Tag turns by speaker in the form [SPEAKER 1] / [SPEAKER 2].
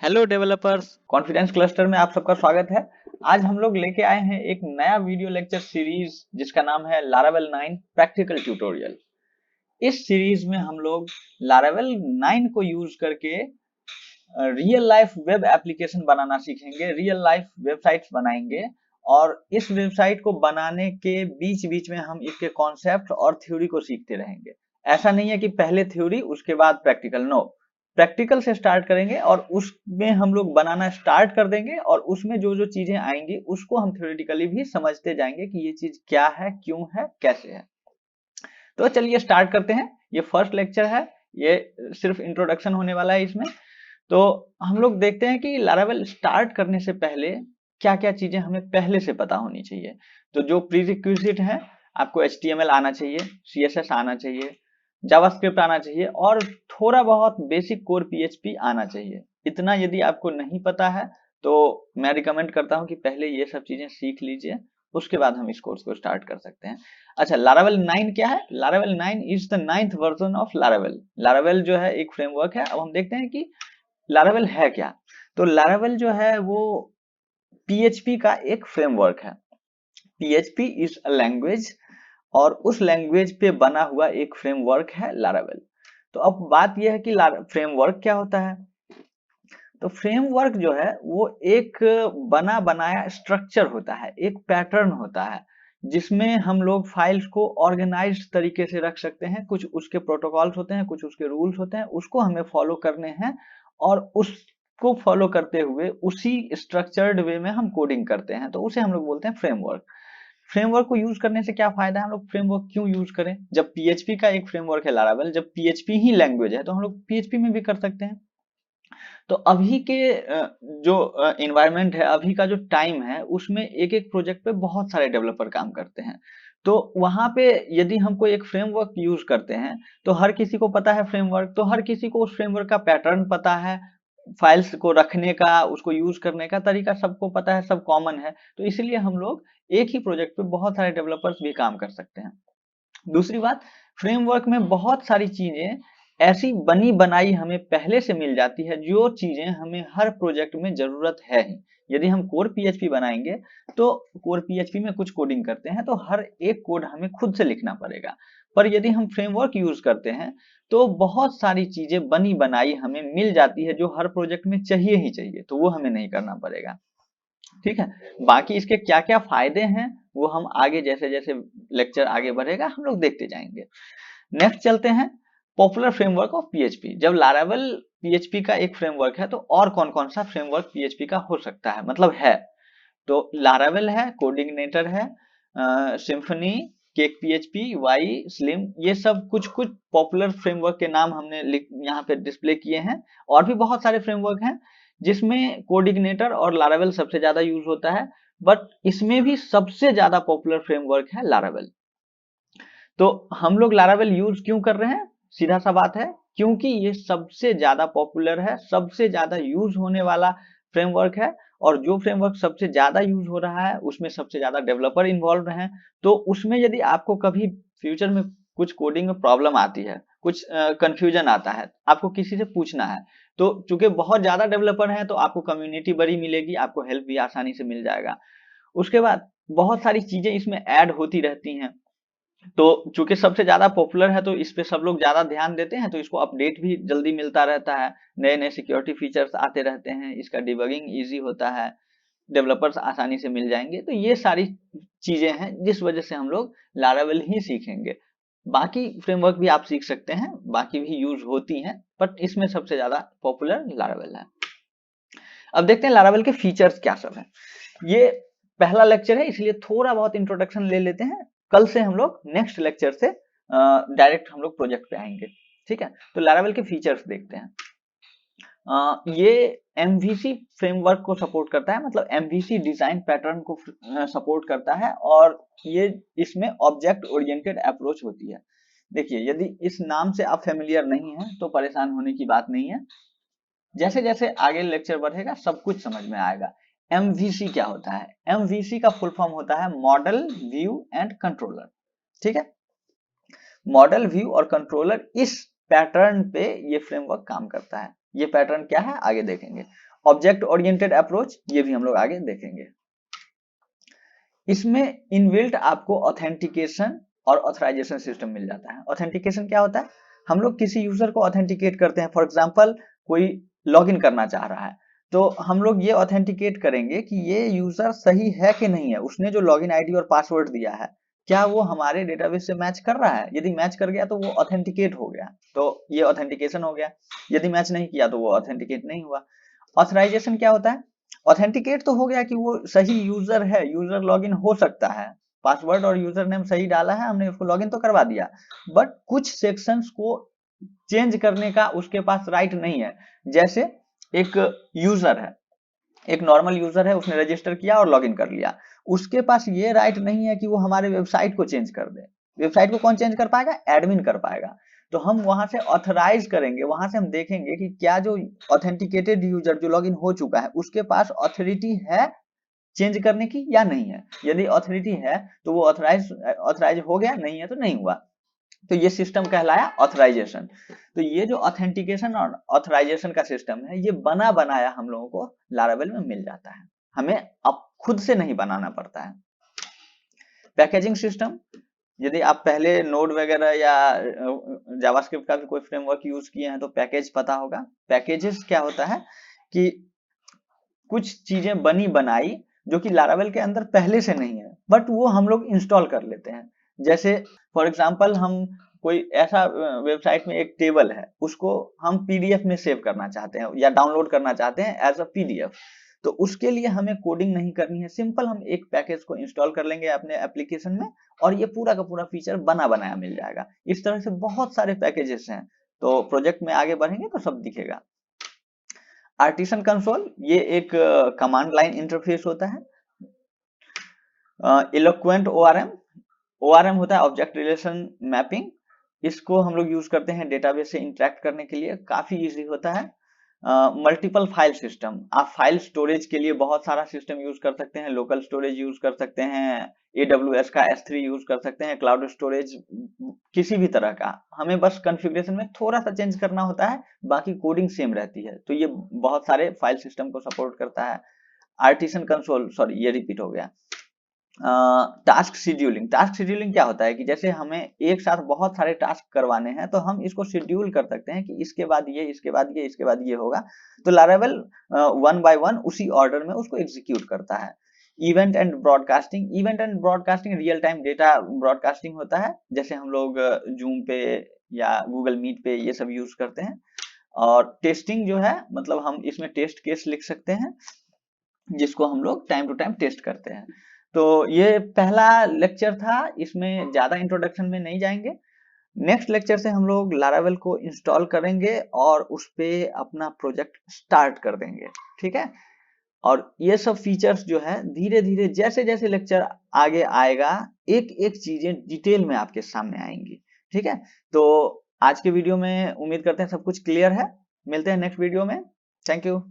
[SPEAKER 1] Hello developers, confidence cluster में आप सबका स्वागत है। आज हम लोग लेके आए हैं एक नया वीडियो लेक्चर सीरीज जिसका नाम है लारावेल 9 प्रैक्टिकल ट्यूटोरियल। इस सीरीज में हम लोग लारावेल 9 को यूज करके रियल लाइफ वेब एप्लीकेशन बनाना सीखेंगे, रियल लाइफ वेबसाइट्स बनाएंगे। और इस वेबसाइट को बनाने के बीच बीच में हम इसके कॉन्सेप्ट और थ्योरी को सीखते रहेंगे। ऐसा नहीं है कि पहले थ्योरी उसके बाद प्रैक्टिकल, नो, प्रैक्टिकल से स्टार्ट करेंगे और उसमें हम लोग बनाना स्टार्ट कर देंगे और उसमें जो जो चीजें आएंगी उसको हम थ्योरेटिकली भी समझते जाएंगे कि ये चीज क्या है, क्यों है, कैसे है। तो चलिए स्टार्ट करते हैं। ये फर्स्ट लेक्चर है, ये सिर्फ इंट्रोडक्शन होने वाला है इसमें। तो हम लोग देखते हैं कि लारावेल स्टार्ट करने से पहले क्या क्या चीजें हमें पहले से पता होनी चाहिए। तो जो प्रीरिक्विजिट है, आपको HTML आना चाहिए, CSS आना चाहिए, जावास्क्रिप्ट आना चाहिए और थोड़ा बहुत बेसिक कोर PHP आना चाहिए। इतना यदि आपको नहीं पता है तो मैं रिकमेंड करता हूं कि पहले ये सब चीजें सीख लीजिए, उसके बाद हम इस कोर्स को स्टार्ट कर सकते हैं। अच्छा, लारावेल 9 क्या है? Laravel 9 is the 9th version of Laravel. Laravel जो है एक फ्रेमवर्क है। अब हम देखते हैं कि लारावेल है क्या। तो लारावेल जो है वो PHP का एक फ्रेमवर्क है। PHP इज अ लैंग्वेज और उस लैंग्वेज पे बना हुआ एक फ्रेमवर्क है लारावेल। तो अब बात यह है कि फ्रेमवर्क क्या होता है। तो फ्रेमवर्क जो है वो एक बना बनाया स्ट्रक्चर होता है, एक पैटर्न होता है जिसमें हम लोग फाइल्स को ऑर्गेनाइज्ड तरीके से रख सकते हैं। कुछ उसके प्रोटोकॉल्स होते हैं, कुछ उसके रूल्स होते हैं, उसको हमें फॉलो करने हैं और उसको फॉलो करते हुए उसी स्ट्रक्चर्ड वे में हम कोडिंग करते हैं, तो उसे हम लोग बोलते हैं फ्रेमवर्क। फ्रेमवर्क को यूज करने से क्या फायदा है, हम लोग फ्रेमवर्क क्यों यूज करें? जब PHP का एक फ्रेमवर्क है लारावेल, जब PHP ही लैंग्वेज है तो हम लोग PHP में भी कर सकते हैं। तो अभी के जो एनवायरनमेंट है, अभी का जो टाइम है, उसमें एक एक प्रोजेक्ट पे बहुत सारे डेवलपर काम करते हैं। तो वहां पे यदि हम कोई एक फ्रेमवर्क यूज करते हैं तो हर किसी को पता है फ्रेमवर्क, तो हर किसी को उस फ्रेमवर्क का पैटर्न पता है, फाइल्स को रखने का, उसको यूज करने का तरीका सबको पता है, सब कॉमन है। तो इसलिए हम लोग एक ही प्रोजेक्ट पे बहुत सारे डेवलपर्स भी काम कर सकते हैं। दूसरी बात, फ्रेमवर्क में बहुत सारी चीजें ऐसी बनी बनाई हमें पहले से मिल जाती है जो चीजें हमें हर प्रोजेक्ट में जरूरत है ही। यदि हम कोर PHP बनाएंगे तो कोर PHP में कुछ कोडिंग करते हैं तो हर एक कोड हमें खुद से लिखना पड़ेगा। पर यदि हम फ्रेमवर्क यूज करते हैं तो बहुत सारी चीजें बनी बनाई हमें मिल जाती है जो हर प्रोजेक्ट में चाहिए ही चाहिए, तो वो हमें नहीं करना पड़ेगा। ठीक है। बाकी इसके क्या क्या फायदे हैं वो हम आगे जैसे जैसे लेक्चर आगे बढ़ेगा हम लोग देखते जाएंगे। नेक्स्ट चलते हैं, पॉपुलर फ्रेमवर्क ऑफ PHP। जब लारावेल PHP का एक फ्रेमवर्क है तो और कौन कौन सा फ्रेमवर्क PHP का हो सकता है, मतलब है। तो लारावेल है, कोडिग्नेटर है, Symfony, Cake PHP, Yii, Slim, ये सब कुछ कुछ पॉपुलर फ्रेमवर्क के नाम हमने यहाँ पे डिस्प्ले किए हैं। और भी बहुत सारे फ्रेमवर्क हैं जिसमें कोडिग्नेटर और लारावेल सबसे ज्यादा यूज होता है, बट इसमें भी सबसे ज्यादा पॉपुलर फ्रेमवर्क है लारावेल। तो हम लोग लारावेल यूज क्यों कर रहे हैं? सीधा सा बात है, क्योंकि ये सबसे ज्यादा पॉपुलर है, सबसे ज्यादा यूज होने वाला फ्रेमवर्क है। और जो फ्रेमवर्क सबसे ज्यादा यूज हो रहा है उसमें सबसे ज्यादा डेवलपर इन्वॉल्व हैं। तो उसमें यदि आपको कभी फ्यूचर में कुछ कोडिंग में प्रॉब्लम आती है, कुछ कंफ्यूजन आता है, आपको किसी से पूछना है, तो चूंकि बहुत ज्यादा डेवलपर हैं तो आपको कम्युनिटी बड़ी मिलेगी, आपको हेल्प भी आसानी से मिल जाएगा। उसके बाद बहुत सारी चीजें इसमें ऐड होती रहती हैं। तो चूंकि सबसे ज्यादा पॉपुलर है तो इस पे सब लोग ज्यादा ध्यान देते हैं, तो इसको अपडेट भी जल्दी मिलता रहता है, नए नए सिक्योरिटी फीचर्स आते रहते हैं, इसका डिबगिंग इजी होता है, डेवलपर्स आसानी से मिल जाएंगे। तो ये सारी चीजें हैं जिस वजह से हम लोग लारावेल ही सीखेंगे। बाकी फ्रेमवर्क भी आप सीख सकते हैं, बाकी भी यूज होती हैं, बट इसमें सबसे ज्यादा पॉपुलर लारावेल है। अब देखते हैं लारावेल के फीचर्स क्या सब है। ये पहला लेक्चर है इसलिए थोड़ा बहुत इंट्रोडक्शन ले लेते हैं, कल से हम लोग नेक्स्ट लेक्चर से डायरेक्ट हम लोग प्रोजेक्ट पे आएंगे। ठीक है, तो लारावेल के फीचर्स देखते हैं। ये MVC फ्रेमवर्क को सपोर्ट करता है, मतलब MVC डिजाइन पैटर्न को सपोर्ट करता है, और ये इसमें ऑब्जेक्ट ओरिएंटेड अप्रोच होती है। देखिए, यदि इस नाम से आप फेमिलियर नहीं हैं तो परेशान होने की बात नहीं है, जैसे जैसे आगे लेक्चर बढ़ेगा सब कुछ समझ में आएगा। MVC क्या होता है? MVC का फुल फॉर्म होता है मॉडल, व्यू एंड कंट्रोलर। ठीक है, मॉडल, व्यू और कंट्रोलर, इस पैटर्न पे ये फ्रेमवर्क काम करता है। ये पैटर्न क्या है आगे देखेंगे। ऑब्जेक्ट ओरिएंटेड अप्रोच, ये भी हम लोग आगे देखेंगे। इसमें इनबिल्ट आपको ऑथेंटिकेशन और ऑथराइजेशन सिस्टम मिल जाता है। ऑथेंटिकेशन क्या होता है, हम लोग किसी यूजर को ऑथेंटिकेट करते हैं। फॉर एग्जांपल कोई लॉगिन करना चाह रहा है, तो हम लोग ये ऑथेंटिकेट करेंगे कि ये यूजर सही है कि नहीं है, उसने जो लॉगिन आईडी और पासवर्ड दिया है क्या वो हमारे डेटाबेस से मैच कर रहा है। यदि मैच कर गया तो वो ऑथेंटिकेट हो गया, तो ये ऑथेंटिकेशन हो गया। यदि मैच नहीं किया तो वो ऑथेंटिकेट नहीं हुआ। ऑथराइजेशन क्या होता है, ऑथेंटिकेट तो हो गया कि वो सही यूजर है, यूजर लॉगिन हो सकता है, पासवर्ड और यूजर नेम सही डाला है, हमने उसको लॉगिन तो करवा दिया, बट कुछ सेक्शंस को चेंज करने का उसके पास राइट नहीं है। जैसे एक यूजर है, एक नॉर्मल यूजर है, उसने रजिस्टर किया और लॉगिन कर लिया, उसके पास ये राइट नहीं है कि वो हमारे वेबसाइट को चेंज कर दे। वेबसाइट को कौन चेंज कर पाएगा, एडमिन कर पाएगा। तो हम वहां से ऑथराइज करेंगे, वहां से हम देखेंगे कि क्या जो ऑथेंटिकेटेड यूजर जो लॉगिन हो चुका है उसके पास ऑथोरिटी है चेंज करने की या नहीं है। यदि ऑथोरिटी है तो वो ऑथराइज हो गया, नहीं है तो नहीं हुआ। तो ये सिस्टम कहलाया ऑथराइजेशन। तो ये जो ऑथेंटिकेशन और ऑथराइजेशन का सिस्टम है, ये बना बनाया हम लोगों को लारावेल में मिल जाता है, हमें अब खुद से नहीं बनाना पड़ता है। पैकेजिंग सिस्टम, यदि आप पहले नोड वगैरह या जावास्क्रिप्ट का भी कोई फ्रेमवर्क यूज किए हैं तो पैकेज पता होगा। पैकेजेस क्या होता है कि कुछ चीजें बनी बनाई जो कि लारावेल के अंदर पहले से नहीं है, बट वो हम लोग इंस्टॉल कर लेते हैं। जैसे फॉर एग्जांपल हम कोई ऐसा वेबसाइट में एक टेबल है, उसको हम पीडीएफ में सेव करना चाहते हैं या डाउनलोड करना चाहते हैं एज अ पीडीएफ, तो उसके लिए हमें कोडिंग नहीं करनी है, सिंपल हम एक पैकेज को इंस्टॉल कर लेंगे अपने एप्लीकेशन में और ये पूरा का पूरा फीचर बना बनाया मिल जाएगा। इस तरह से बहुत सारे पैकेजेस हैं, तो प्रोजेक्ट में आगे बढ़ेंगे तो सब दिखेगा। आर्टिसन कंसोल, ये एक कमांड लाइन इंटरफेस होता है। इलोक्वेंट ओआरएम होता है ऑब्जेक्ट रिलेशन मैपिंग, इसको हम लोग यूज करते हैं डेटाबेस से इंटरेक्ट करने के लिए, काफी इजी होता है। मल्टीपल फाइल सिस्टम, आप फाइल स्टोरेज के लिए बहुत सारा सिस्टम यूज कर सकते हैं, लोकल स्टोरेज यूज कर सकते हैं, AWS का S3 यूज कर सकते हैं, क्लाउड स्टोरेज किसी भी तरह का, हमें बस कॉन्फ़िगरेशन में थोड़ा सा चेंज करना होता है, बाकी कोडिंग सेम रहती है। तो ये बहुत सारे फाइल सिस्टम को सपोर्ट करता है। आर्टिसन कंसोल, सॉरी ये रिपीट हो गया। टास्क शेड्यूलिंग, टास्क शेड्यूलिंग क्या होता है कि जैसे हमें एक साथ बहुत सारे टास्क करवाने हैं तो हम इसको शेड्यूल कर सकते हैं कि इसके बाद ये, इसके बाद ये, इसके बाद ये होगा, तो लारावेल वन बाय वन उसी ऑर्डर में उसको एग्जीक्यूट करता है। Event and broadcasting, event and broadcasting real time data broadcasting होता है, जैसे हम लोग जूम पे या गूगल मीट पे ये सब यूज करते हैं। और टेस्टिंग जो है, मतलब हम इसमें टेस्ट केस लिख सकते हैं जिसको हम लोग टाइम टू टाइम टेस्ट करते हैं। तो ये पहला लेक्चर था, इसमें ज्यादा इंट्रोडक्शन में नहीं जाएंगे। नेक्स्ट लेक्चर से हम लोग लारावेल को इंस्टॉल करेंगे और उस पे अपना प्रोजेक्ट स्टार्ट कर देंगे, ठीक है। और ये सब फीचर्स जो है धीरे धीरे जैसे जैसे लेक्चर आगे आएगा एक एक चीजें डिटेल में आपके सामने आएंगी, ठीक है। तो आज के वीडियो में उम्मीद करते हैं सब कुछ क्लियर है, मिलते हैं नेक्स्ट वीडियो में। Thank you.